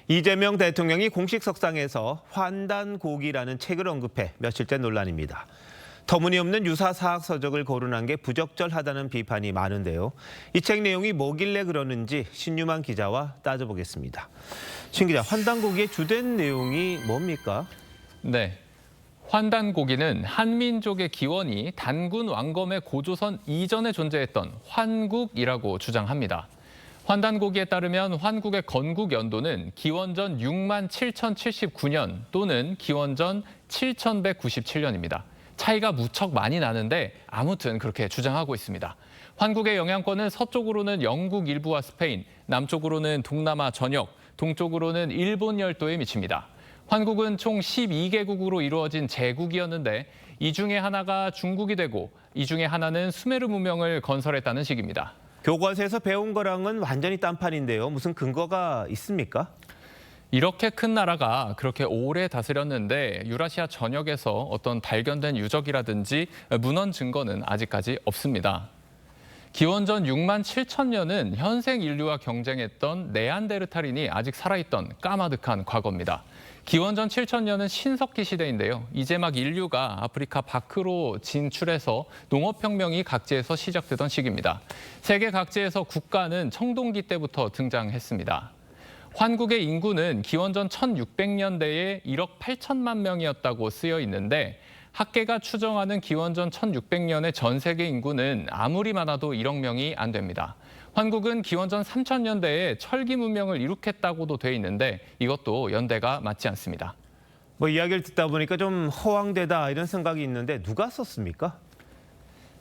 이재명 대통령이 공식 석상에서 환단곡이라는 책을 언급해 며칠째 논란입니다. 터무니없는 유사사학 서적을 거론한 게 부적절하다는 비판이 많은데요. 이 책 내용이 뭐길래 그러는지 신유만 기자와 따져보겠습니다. 신 기자, 환단곡의 주된 내용이 뭡니까? 네. 환단고기는 한민족의 기원이 단군 왕검의 고조선 이전에 존재했던 환국이라고 주장합니다. 환단고기에 따르면 환국의 건국 연도는 기원전 6만 7,079년 또는 기원전 7,197년입니다. 차이가 무척 많이 나는데 아무튼 그렇게 주장하고 있습니다. 환국의 영향권은 서쪽으로는 영국 일부와 스페인, 남쪽으로는 동남아 전역, 동쪽으로는 일본 열도에 미칩니다. 환국은 총 12개국으로 이루어진 제국이었는데 이 중에 하나가 중국이 되고 이 중에 하나는 수메르 문명을 건설했다는 식입니다. 교과서에서 배운 거랑은 완전히 딴판인데요. 무슨 근거가 있습니까? 이렇게 큰 나라가 그렇게 오래 다스렸는데 유라시아 전역에서 어떤 발견된 유적이라든지 문헌 증거는 아직까지 없습니다. 기원전 6만 7천 년은 현생 인류와 경쟁했던 네안데르탈인이 아직 살아있던 까마득한 과거입니다. 기원전 7천 년은 신석기 시대인데요. 이제 막 인류가 아프리카 밖으로 진출해서 농업혁명이 각지에서 시작되던 시기입니다. 세계 각지에서 국가는 청동기 때부터 등장했습니다. 환국의 인구는 기원전 1600년대에 1억 8천만 명이었다고 쓰여 있는데 학계가 추정하는 기원전 1600년의 전 세계 인구는 아무리 많아도 1억 명이 안 됩니다. 환국은 기원전 3000년대에 철기 문명을 이룩했다고도 돼 있는데 이것도 연대가 맞지 않습니다. 이야기를 듣다 보니까 좀 허황되다 이런 생각이 있는데 누가 썼습니까?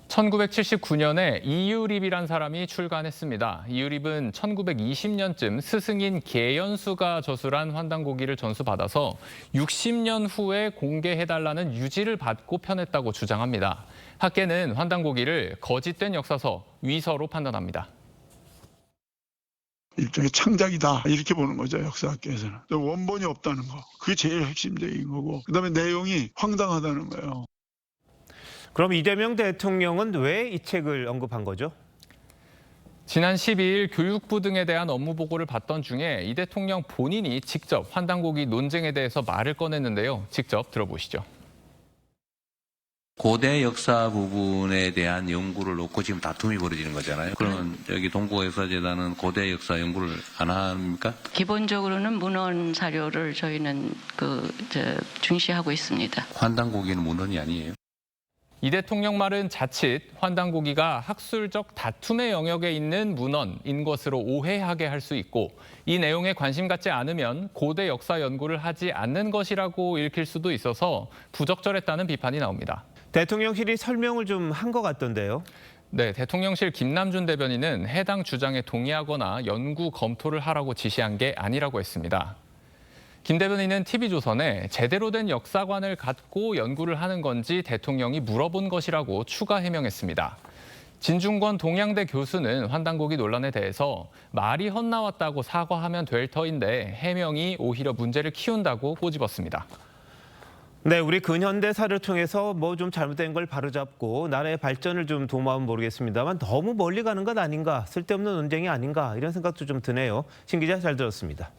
1979년에 이유립이란 사람이 출간했습니다. 이유립은 1920년쯤 스승인 계연수가 저술한 환단고기를 전수받아서 60년 후에 공개해달라는 유지를 받고 펴냈다고 주장합니다. 학계는 환단고기를 거짓된 역사서, 위서로 판단합니다. 일종의 창작이다 이렇게 보는 거죠, 역사학계에서는. 원본이 없다는 거, 그게 제일 핵심적인 거고, 그다음에 내용이 황당하다는 거예요. 그럼 이재명 대통령은 왜 이 책을 언급한 거죠? 지난 12일 교육부 등에 대한 업무 보고를 받던 중에 이 대통령 본인이 직접 환단고기 논쟁에 대해서 말을 꺼냈는데요. 직접 들어보시죠. 고대 역사 부분에 대한 연구를 놓고 지금 다툼이 벌어지는 거잖아요. 그러면 여기 동국역사재단은 고대 역사 연구를 안 합니까? 기본적으로는 문헌 사료를 저희는 중시하고 있습니다. 환단고기는 문헌이 아니에요. 이 대통령 말은 자칫 환단고기가 학술적 다툼의 영역에 있는 문헌인 것으로 오해하게 할 수 있고 이 내용에 관심 갖지 않으면 고대 역사 연구를 하지 않는 것이라고 읽힐 수도 있어서 부적절했다는 비판이 나옵니다. 대통령실이 설명을 좀 한 것 같던데요. 네, 대통령실 김남준 대변인은 해당 주장에 동의하거나 연구 검토를 하라고 지시한 게 아니라고 했습니다. 김 대변인은 TV조선에 제대로 된 역사관을 갖고 연구를 하는 건지 대통령이 물어본 것이라고 추가 해명했습니다. 진중권 동양대 교수는 환단고기 논란에 대해서 말이 헛나왔다고 사과하면 될 터인데 해명이 오히려 문제를 키운다고 꼬집었습니다. 네, 우리 근현대사를 통해서 좀 잘못된 걸 바로잡고 나라의 발전을 좀 도모하면 모르겠습니다만 너무 멀리 가는 것 아닌가, 쓸데없는 논쟁이 아닌가 이런 생각도 좀 드네요. 신 기자 잘 들었습니다.